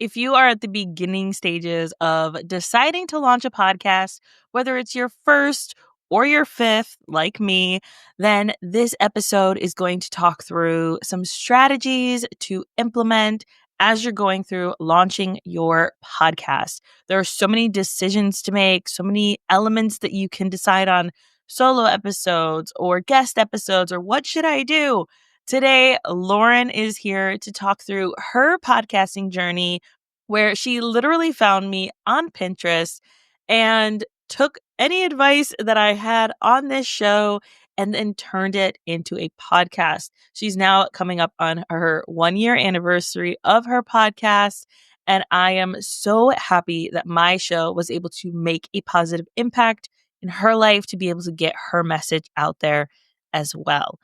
If you are at the beginning stages of deciding to launch a podcast, whether it's your first or your fifth, like me, then this episode is going to talk through some strategies to implement as you're going through launching your podcast. There are so many decisions to make, so many elements that you can decide on solo episodes or guest episodes or what should I do? Today, Lauren is here to talk through her podcasting journey where she literally found me on Pinterest and took any advice that I had on this show and then turned it into a podcast. She's now coming up on her 1 year anniversary of her podcast. And I am so happy that my show was able to make a positive impact in her life to be able to get her message out there as well.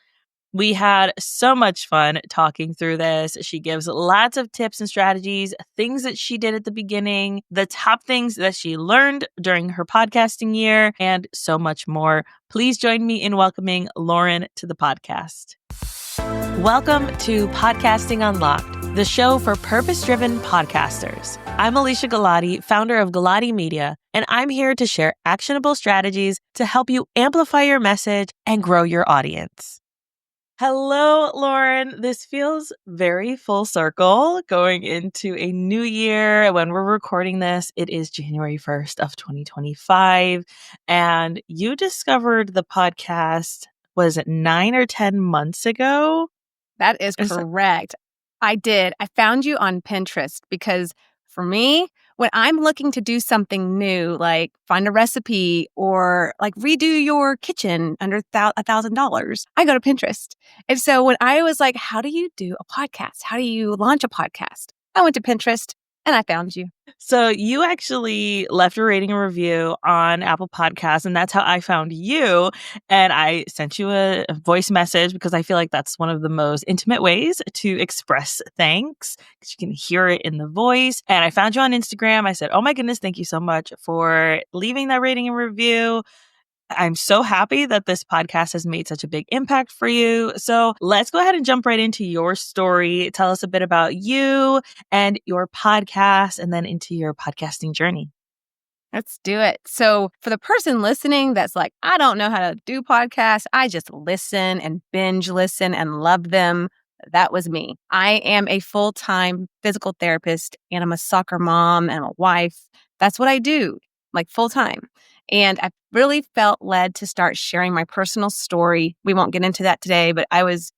We had so much fun talking through this. She gives lots of tips and strategies, things that she did at the beginning, the top things that she learned during her podcasting year, and so much more. Please join me in welcoming Lauren to the podcast. Welcome to Podcasting Unlocked, the show for purpose-driven podcasters. I'm Alesia Galati, founder of Galati Media, and I'm here to share actionable strategies to help you amplify your message and grow your audience. Hello, Lauren. This feels very full circle going into a new year. When we're recording this, it is January 1st of 2025. And you discovered the podcast, was it 9 or 10 months ago? That is correct. I did. I found you on Pinterest because for me, when I'm looking to do something new, like find a recipe or like redo your kitchen under $1,000, I go to Pinterest. And so when I was like, how do you do a podcast? How do you launch a podcast? I went to Pinterest and I found you. So you actually left a rating and review on Apple Podcasts, and that's how I found you. And I sent you a voice message because I feel like that's one of the most intimate ways to express thanks because you can hear it in the voice. And I found you on Instagram. I said, oh my goodness, thank you so much for leaving that rating and review. I'm so happy that this podcast has made such a big impact for you. So let's go ahead and jump right into your story. Tell us a bit about you and your podcast and then into your podcasting journey. Let's do it. So for the person listening that's like, I don't know how to do podcasts, I just listen and binge listen and love them. That was me. I am a full-time physical therapist and I'm a soccer mom and a wife. That's what I do, like full-time. And I really felt led to start sharing my personal story. We won't get into that today, but I was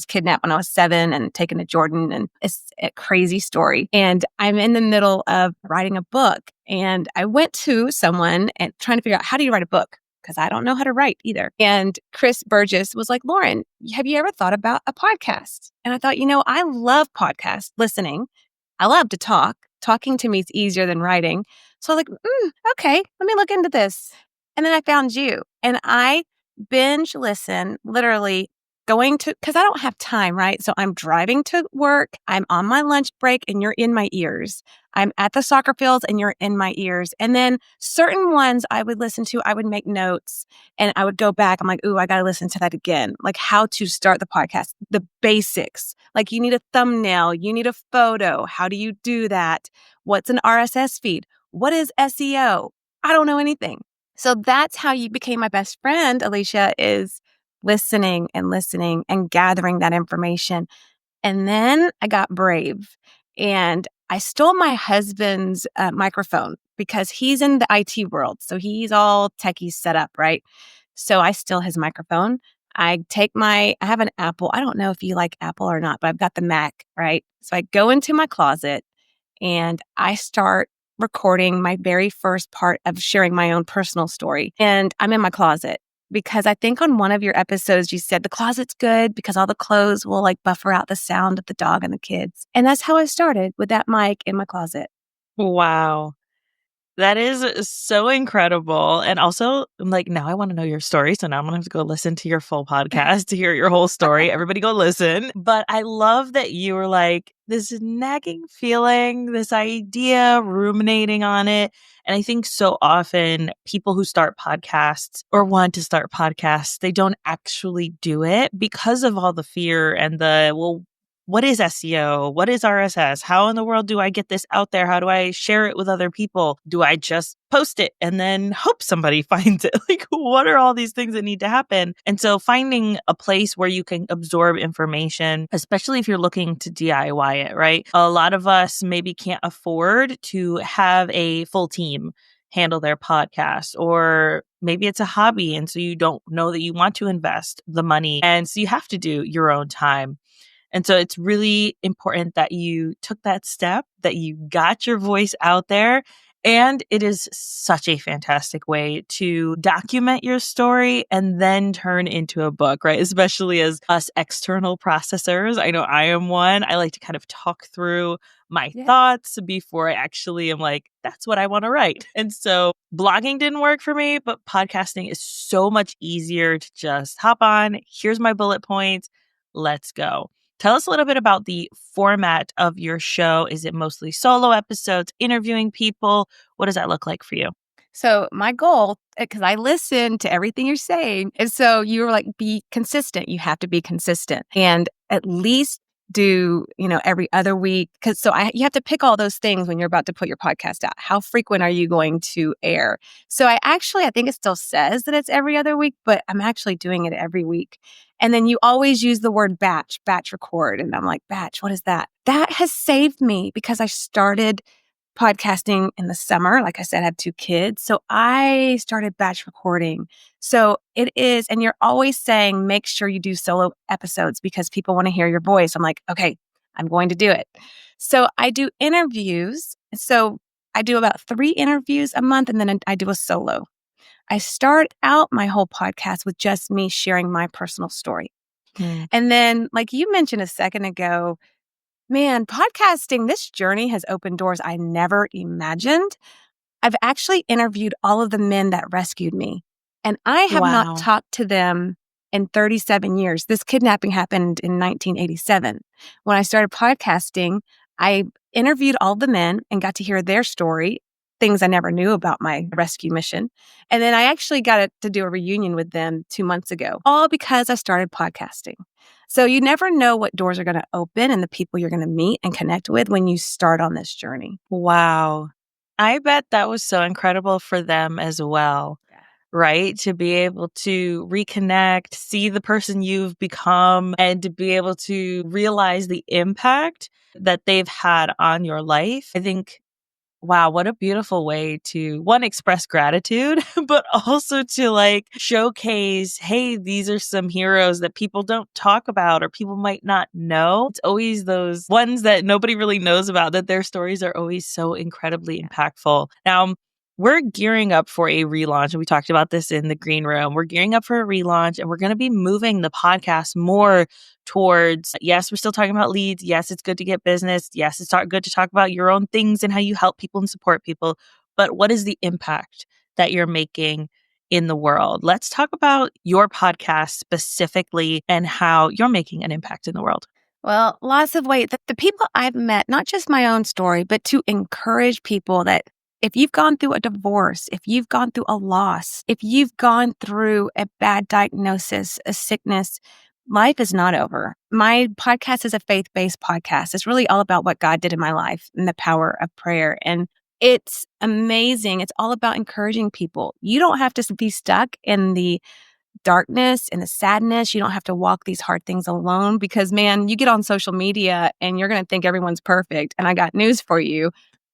kidnapped when I was 7 and taken to Jordan, and it's a crazy story. And I'm in the middle of writing a book, and I went to someone and trying to figure out, how do you write a book? Because I don't know how to write either. And Chris Burgess was like, Lauren, have you ever thought about a podcast? And I thought, I love podcast listening. I love to talk. Talking to me is easier than writing. So I was like, okay, let me look into this. And then I found you, and I binge listen, literally because I don't have time, right? So I'm driving to work, I'm on my lunch break, and you're in my ears. I'm at the soccer fields and you're in my ears. And then certain ones I would listen to, I would make notes and I would go back. I'm like, ooh, I got to listen to that again. Like how to start the podcast, the basics. Like you need a thumbnail, you need a photo. How do you do that? What's an RSS feed? What is SEO? I don't know anything. So that's how you became my best friend, Alesia, is listening and gathering that information. And then I got brave and I stole my husband's microphone because he's in the IT world. So he's all techie set up, right? So I steal his microphone. I have an Apple. I don't know if you like Apple or not, but I've got the Mac, right? So I go into my closet and I start recording my very first part of sharing my own personal story. And I'm in my closet. Because I think on one of your episodes, you said the closet's good because all the clothes will like buffer out the sound of the dog and the kids. And that's how I started, with that mic in my closet. Wow. That is so incredible. And also, I'm like, now I want to know your story. So now I'm going to have to go listen to your full podcast to hear your whole story. Everybody go listen. But I love that you were like, this nagging feeling, this idea, ruminating on it. And I think so often people who start podcasts or want to start podcasts, they don't actually do it because of all the fear and well, what is SEO? What is RSS? How in the world do I get this out there? How do I share it with other people? Do I just post it and then hope somebody finds it? Like, what are all these things that need to happen? And so finding a place where you can absorb information, especially if you're looking to DIY it, right? A lot of us maybe can't afford to have a full team handle their podcast, or maybe it's a hobby. And so you don't know that you want to invest the money. And so you have to do your own time. And so it's really important that you took that step, that you got your voice out there. And it is such a fantastic way to document your story and then turn into a book, right? Especially as us external processors. I know I am one. I like to kind of talk through my Yeah. thoughts before I actually am like, that's what I want to write. And so blogging didn't work for me, but podcasting is so much easier to just hop on. Here's my bullet points. Let's go. Tell us a little bit about the format of your show. Is it mostly solo episodes, interviewing people? What does that look like for you? So my goal, because I listen to everything you're saying, and so you're like, be consistent. You have to be consistent, and at least do every other week. Because you have to pick all those things when you're about to put your podcast out. How frequent are you going to air? So I think it still says that it's every other week, but I'm actually doing it every week. And then you always use the word batch record, and I'm like, batch, what is that? That has saved me because I started podcasting in the summer. Like I said, I have 2 kids. So I started batch recording. So it is, and you're always saying, make sure you do solo episodes because people want to hear your voice. I'm like, okay, I'm going to do it. So I do interviews. So I do about 3 interviews a month, and then I do a solo. I start out my whole podcast with just me sharing my personal story. Hmm. And then, like you mentioned a second ago, man, podcasting, this journey has opened doors I never imagined. I've actually interviewed all of the men that rescued me, and I have not Wow. talked to them in 37 years. This kidnapping happened in 1987. When I started podcasting, I interviewed all the men and got to hear their story, things I never knew about my rescue mission. And then I actually to do a reunion with them 2 months ago, all because I started podcasting. So you never know what doors are going to open and the people you're going to meet and connect with when you start on this journey. Wow. I bet that was so incredible for them as well, right? To be able to reconnect, see the person you've become, and to be able to realize the impact that they've had on your life. I think, wow, what a beautiful way to one, express gratitude, but also to like showcase, hey, these are some heroes that people don't talk about or people might not know. It's always those ones that nobody really knows about, that their stories are always so incredibly impactful. Now, we're gearing up for a relaunch, and we talked about this in the green room. We're gearing up for a relaunch, and we're going to be moving the podcast more towards, yes, we're still talking about leads. Yes, it's good to get business. Yes, it's good to talk about your own things and how you help people and support people. But what is the impact that you're making in the world? Let's talk about your podcast specifically and how you're making an impact in the world. Well, lots of ways. The people I've met, not just my own story, but to encourage people that if you've gone through a divorce, if you've gone through a loss, if you've gone through a bad diagnosis, a sickness, life is not over. My podcast is a faith-based podcast. It's really all about what God did in my life and the power of prayer. And it's amazing. It's all about encouraging people. You don't have to be stuck in the darkness and the sadness. You don't have to walk these hard things alone because, man, you get on social media and you're going to think everyone's perfect. And I got news for you.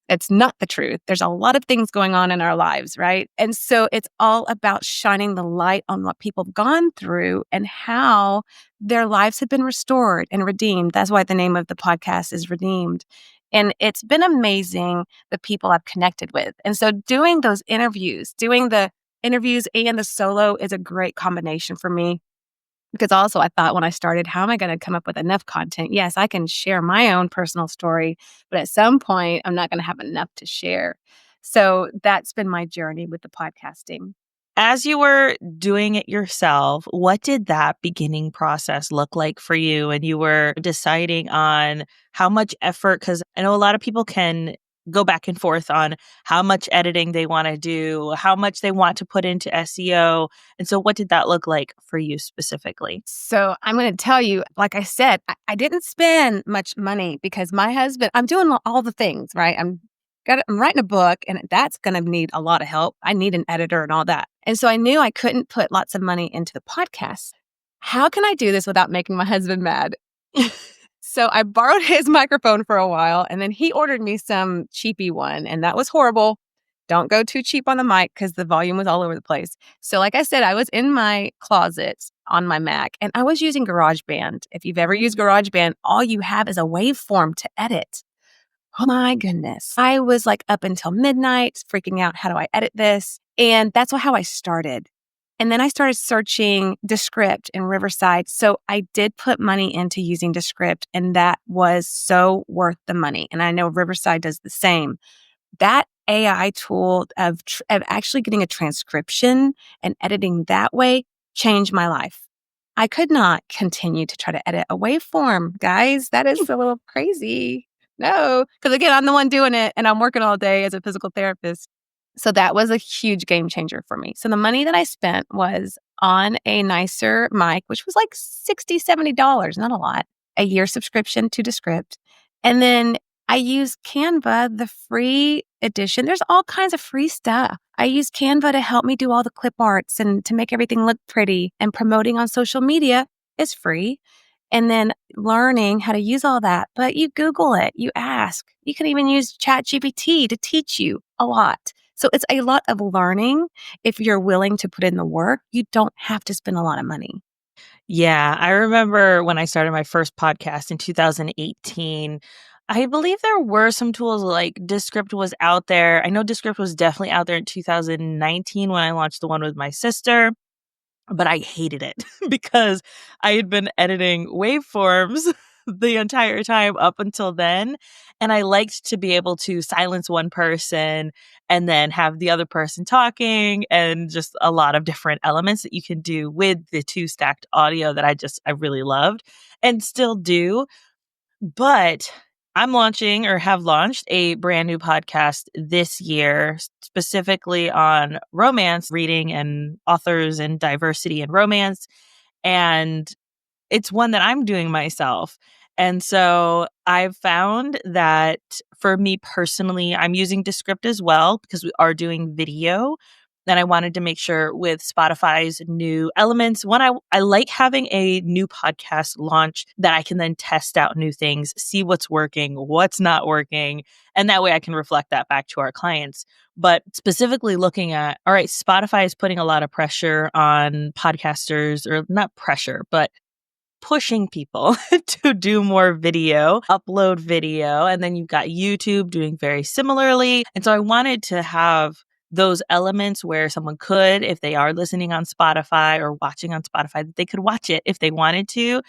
It's not the truth. There's a lot of things going on in our lives, right? And so it's all about shining the light on what people have gone through and how their lives have been restored and redeemed. That's why the name of the podcast is Redeemed. And it's been amazing the people I've connected with. And so doing the interviews and the solo is a great combination for me. Because also I thought when I started, how am I going to come up with enough content? Yes, I can share my own personal story, but at some point I'm not going to have enough to share. So that's been my journey with the podcasting. As you were doing it yourself, what did that beginning process look like for you? And you were deciding on how much effort, because I know a lot of people can go back and forth on how much editing they want to do, how much they want to put into SEO. And so, what did that look like for you specifically? So I'm going to tell you, like I said, I didn't spend much money because my husband, I'm doing all the things, right? I'm writing a book and that's going to need a lot of help. I need an editor and all that. And so I knew I couldn't put lots of money into the podcast. How can I do this without making my husband mad? So I borrowed his microphone for a while and then he ordered me some cheapy one and that was horrible. Don't go too cheap on the mic because the volume was all over the place. So like I said, I was in my closet on my Mac and I was using GarageBand. If you've ever used GarageBand, all you have is a waveform to edit. Oh my goodness. I was like up until midnight freaking out. How do I edit this? And that's how I started. And then I started searching Descript in Riverside. So I did put money into using Descript and that was so worth the money. And I know Riverside does the same. That AI tool of actually getting a transcription and editing that way changed my life. I could not continue to try to edit a waveform, guys. That is a little crazy. No, because again, I'm the one doing it and I'm working all day as a physical therapist. So that was a huge game changer for me. So the money that I spent was on a nicer mic, which was like $60, $70, not a lot, a year subscription to Descript. And then I use Canva, the free edition. There's all kinds of free stuff. I use Canva to help me do all the clip arts and to make everything look pretty. And promoting on social media is free. And then learning how to use all that. But you Google it, you ask. You can even use ChatGPT to teach you a lot. So it's a lot of learning. If you're willing to put in the work, you don't have to spend a lot of money. Yeah, I remember when I started my first podcast in 2018. I believe there were some tools like Descript was out there. I know Descript was definitely out there in 2019 when I launched the one with my sister. But I hated it because I had been editing waveforms the entire time up until then, and I liked to be able to silence one person and then have the other person talking and just a lot of different elements that you can do with the two stacked audio that I really loved and still do. But I'm launching or have launched a brand new podcast this year, specifically on romance reading and authors and diversity and romance. And it's one that I'm doing myself. And so I've found that for me personally, I'm using Descript as well because we are doing video. And I wanted to make sure with Spotify's new elements, one, I like having a new podcast launch that I can then test out new things, see what's working, what's not working. And that way I can reflect that back to our clients. But specifically looking at, all right, Spotify is putting a lot of pressure on podcasters, or not pressure, but pushing people to do more video, upload video. And then you've got YouTube doing very similarly. And so I wanted to have those elements where someone could, if they are listening on Spotify or watching on Spotify, that they could watch it if they wanted to.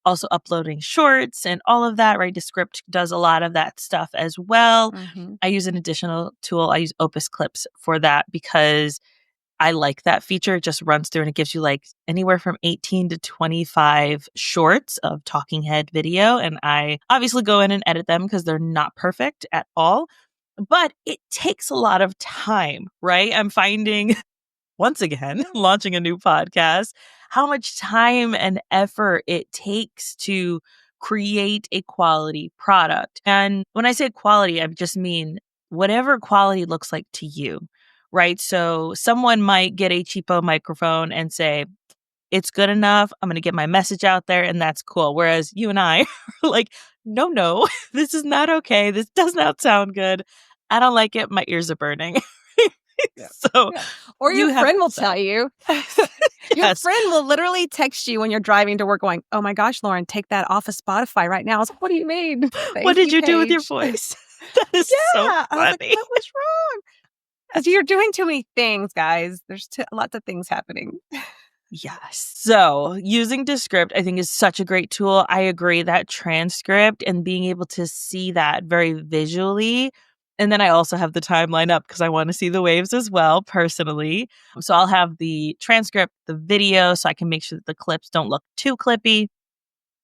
Also uploading shorts and all of that, right? Descript does a lot of that stuff as well. Mm-hmm. I use an additional tool. I use Opus Clips for that because I like that feature. It just runs through and it gives you like anywhere from 18 to 25 shorts of talking head video. And I obviously go in and edit them because they're not perfect at all. But it takes a lot of time, right? I'm finding once again, launching a new podcast, how much time and effort it takes to create a quality product. And when I say quality, I just mean whatever quality looks like to you, right? So someone might get a cheapo microphone and say, it's good enough. I'm going to get my message out there and that's cool. Whereas you and I are like, no, this is not okay. This does not sound good. I don't like it. My ears are burning. Yeah. So Yeah. Or you your have friend will that. tell you. Your Yes. friend will literally text you when you're driving to work going, oh my gosh, Lauren, take that off of Spotify right now. I was like, what do you mean? What Thank did you, you do with your Paige. voice? That is so Yeah. I was like, funny. what was wrong? You're doing too many things, guys. There's lots of things happening. Yes. So using Descript, I think, is such a great tool. I agree that transcript and being able to see that very visually. And then I also have the timeline up because I want to see the waves as well, personally. So I'll have the transcript, the video, so I can make sure that the clips don't look too clippy.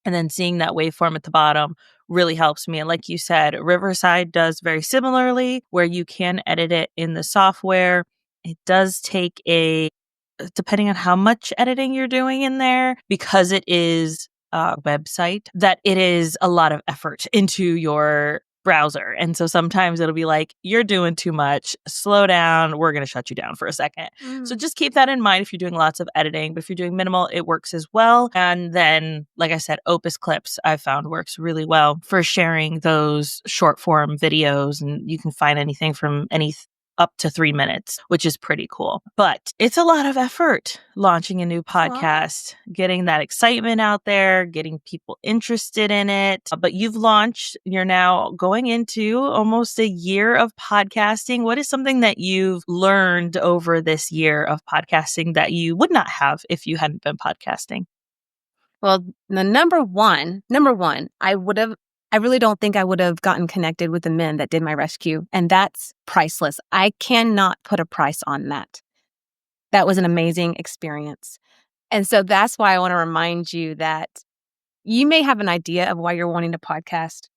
And then seeing that waveform at the bottom really helps me. And like you said, Riverside does very similarly, where you can edit it in the software. It does take depending on how much editing you're doing in there, because it is a website, that it is a lot of effort into your browser. And so sometimes it'll be like, you're doing too much, slow down, we're going to shut you down for a second. So Mm. just keep that in mind if you're doing lots of editing. But if you're doing minimal, it works as well. And then, like I said, Opus Clips I've found works really well for sharing those short form videos. And you can find anything from up to 3 minutes, which is pretty cool. But it's a lot of effort launching a new It's a lot. podcast, getting that excitement out there, getting people interested in it. But you've launched, you're now going into almost a year of podcasting. What is something that you've learned over this year of podcasting that you would not have if you hadn't been podcasting? Well, the number one, I really don't think I would have gotten connected with the men that did my rescue. And that's priceless. I cannot put a price on that. That was an amazing experience. And so that's why I want to remind you that you may have an idea of why you're wanting to podcast,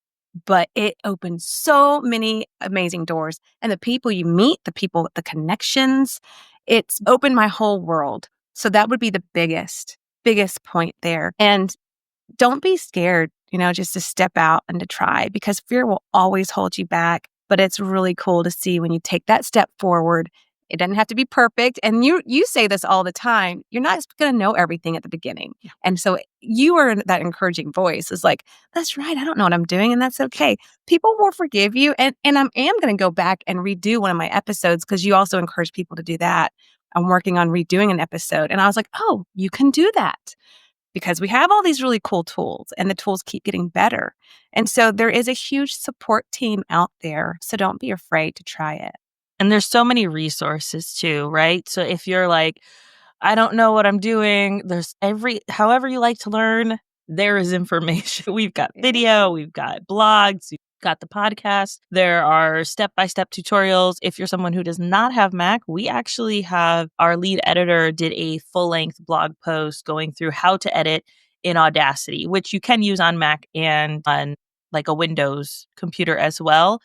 but it opens so many amazing doors. And the people you meet, the connections, it's opened my whole world. So that would be the biggest point there. And don't be scared, just to step out and to try, because fear will always hold you back. But it's really cool to see when you take that step forward. It doesn't have to be perfect. And you say this all the time. You're not going to know everything at the beginning. Yeah. And so you are that encouraging voice is like, that's right. I don't know what I'm doing. And that's okay. People will forgive you. And I am going to go back and redo one of my episodes, because you also encourage people to do that. I'm working on redoing an episode. And I was like, oh, you can do that, because we have all these really cool tools and the tools keep getting better. And so there is a huge support team out there. So don't be afraid to try it. And there's so many resources too, right? So if you're like, I don't know what I'm doing, however you like to learn, there is information. We've got video, we've got blogs, we've got the podcast. There are step-by-step tutorials. If you're someone who does not have Mac, we actually have our lead editor did a full-length blog post going through how to edit in Audacity, which you can use on Mac and on like a Windows computer as well.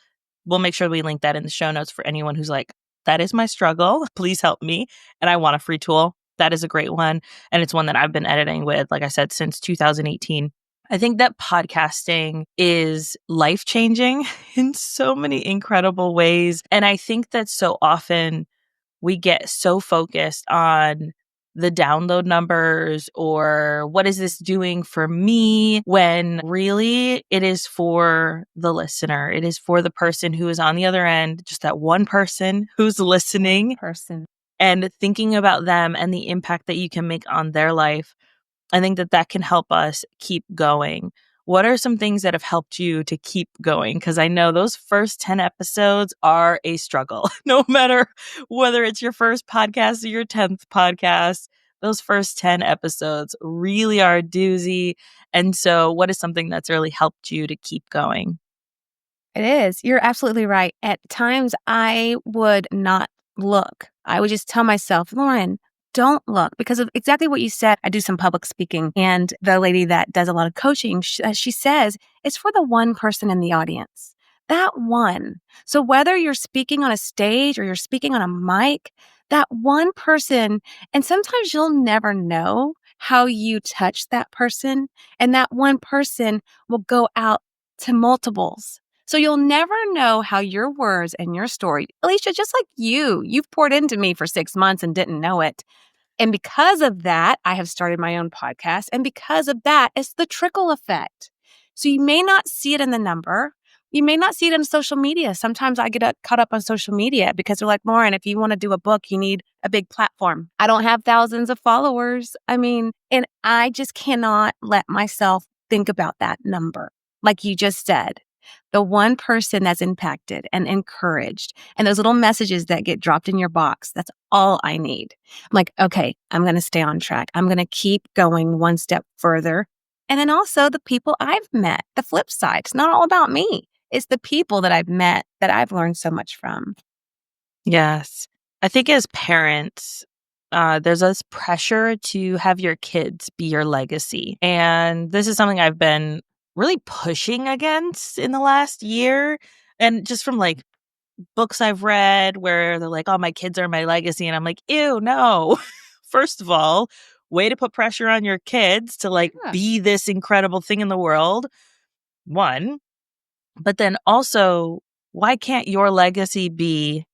We'll make sure we link that in the show notes for anyone who's like, that is my struggle. Please help me. And I want a free tool. That is a great one. And it's one that I've been editing with, like I said, since 2018. I think that podcasting is life changing in so many incredible ways. And I think that so often we get so focused on the download numbers or what is this doing for me, when really it is for the listener. It is for the person who is on the other end, just that one person who's listening Person. and thinking about them and the impact that you can make on their life. I think that can help us keep going. What are some things that have helped you to keep going? Because I know those first 10 episodes are a struggle. No matter whether it's your first podcast or your 10th podcast, those first 10 episodes really are a doozy. And so, what is something that's really helped you to keep going? It is. You're absolutely right. At times, I would not look. I would just tell myself, Lauren, don't look, because of exactly what you said. I do some public speaking, and the lady that does a lot of coaching, she says it's for the one person in the audience. That one. So whether you're speaking on a stage or you're speaking on a mic, that one person, and sometimes you'll never know how you touch that person, and that one person will go out to multiples. So you'll never know how your words and your story, Alesia, just like you've poured into me for 6 months and didn't know it. And because of that, I have started my own podcast. And because of that, it's the trickle effect. So you may not see it in the number. You may not see it in social media. Sometimes I get caught up on social media because they're like, Lauren, if you want to do a book, you need a big platform. I don't have thousands of followers. And I just cannot let myself think about that number. Like you just said, the one person that's impacted and encouraged, and those little messages that get dropped in your box, that's all I need. I'm like, okay, I'm going to stay on track. I'm going to keep going one step further. And then also the people I've met, the flip side. It's not all about me. It's the people that I've met that I've learned so much from. Yes. I think as parents, there's this pressure to have your kids be your legacy. And this is something I've been really pushing against in the last year. And just from like books I've read where they're like, oh, my kids are my legacy. And I'm like, ew, no. First of all, way to put pressure on your kids to like Yeah. be this incredible thing in the world. One, but then also, why can't your legacy be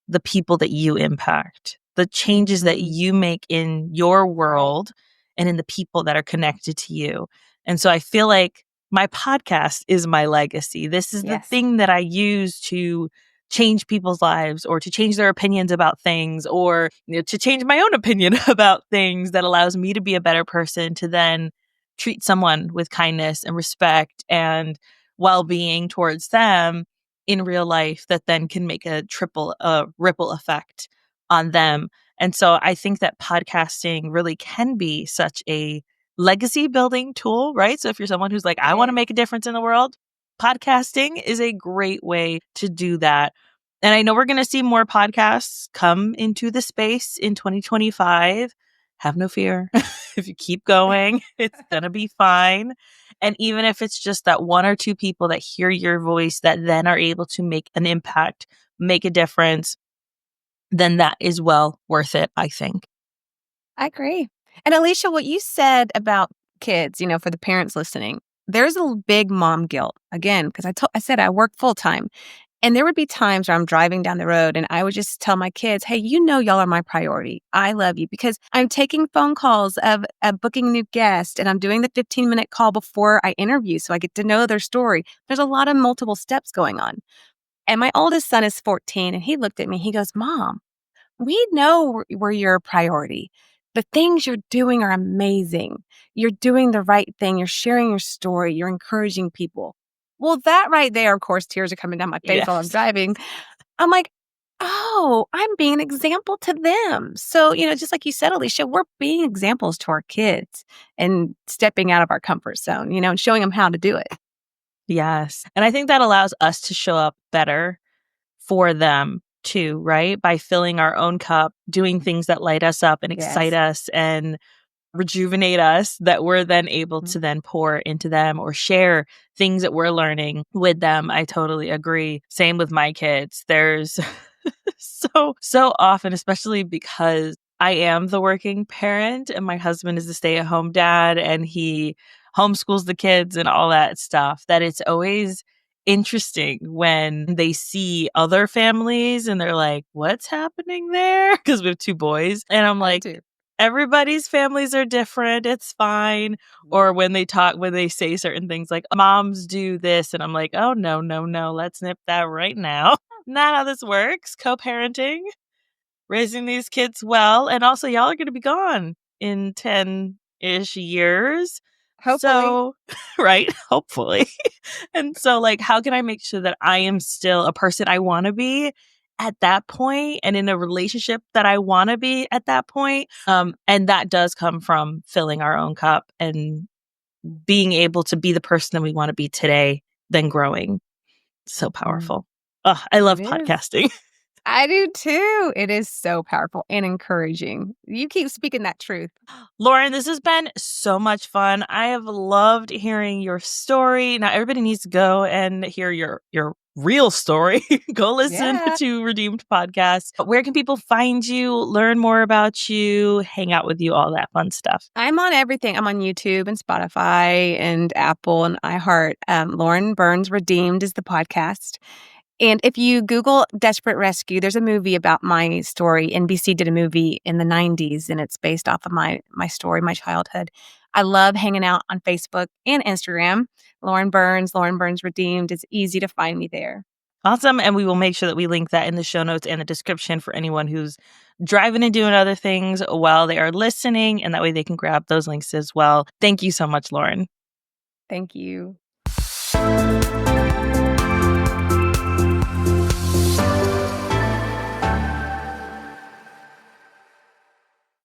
the people that you impact, the changes that Mhm. you make in your Right. world and in the people that are connected to you? And so I feel like my podcast is my legacy. This is the Yes. thing that I use to change people's lives or to change their opinions about things or to change my own opinion about things that allows me to be a better person to then treat someone with kindness and respect and well-being towards them in real life that then can make a ripple effect on them. And so I think that podcasting really can be such a legacy building tool, right? So if you're someone who's like, It I want to is. make a difference in the world, podcasting is a great way to do that. And I know we're going to see more podcasts come into the space in 2025. Have no fear. If you keep going, it's going to be fine. And even if it's just that one or two people that hear your voice that then are able to make an impact, make a difference, then that is well worth it, I think. I agree. And Alicia, what you said about kids, for the parents listening, there's a big mom guilt again because I said I work full time, and there would be times where I'm driving down the road and I would just tell my kids, "Hey, y'all are my priority. I love you because I'm taking phone calls of booking new guests, and I'm doing the 15-minute call before I interview, so I get to know their story. There's a lot of multiple steps going on." And my oldest son is 14, and he looked at me. He goes, "Mom, we know we're your priority. The things you're doing are amazing. You're doing the right thing. You're sharing your story. You're encouraging people." Well, that right there, of course, tears are coming down my face while I'm Yes. driving. I'm like, oh, I'm being an example to them. So, just like you said, Alicia, we're being examples to our kids and stepping out of our comfort zone, and showing them how to do it. Yes. And I think that allows us to show up better for them too, right? By filling our own cup, doing things that light us up and excite Yes. us and rejuvenate us that we're then able Mhm. to then pour into them or share things that we're learning with them. I totally agree. Same with my kids. There's so often, especially because I am the working parent and my husband is the stay-at-home dad and he homeschools the kids and all that stuff, that it's always interesting when they see other families and they're like, "What's happening there?" Because we have two boys. And I'm Mine like, too. everybody's families are different. It's fine. Or when they say certain things like moms do this, and I'm like, oh, no, no, no, let's nip that right now. Not how this works. Co parenting, raising these kids well. And also, y'all are going to be gone in 10 ish years. Hopefully. So, right, hopefully. And so, like, how can I make sure that I am still a person I want to be at that point and in a relationship that I want to be at that point? And that does come from filling our own cup and being able to be the person that we want to be today, then growing. So Mm. powerful. Oh, I It love is. podcasting. I do too. It is so powerful and encouraging. You keep speaking that truth. Lauren, this has been so much fun. I have loved hearing your story. Now everybody needs to go and hear your real story. Go listen Yeah. to Redeemed Podcast. Where can people find you, learn more about you, hang out with you, all that fun stuff? I'm on everything. I'm on YouTube and Spotify and Apple and iHeart. Lauren Burns Redeemed is the podcast. And if you Google Desperate Rescue, there's a movie about my story. NBC did a movie in the 90s, and it's based off of my story, my childhood. I love hanging out on Facebook and Instagram. Lauren Burns Redeemed. It's easy to find me there. Awesome. And we will make sure that we link that in the show notes and the description for anyone who's driving and doing other things while they are listening. And that way they can grab those links as well. Thank you so much, Lauren. Thank you.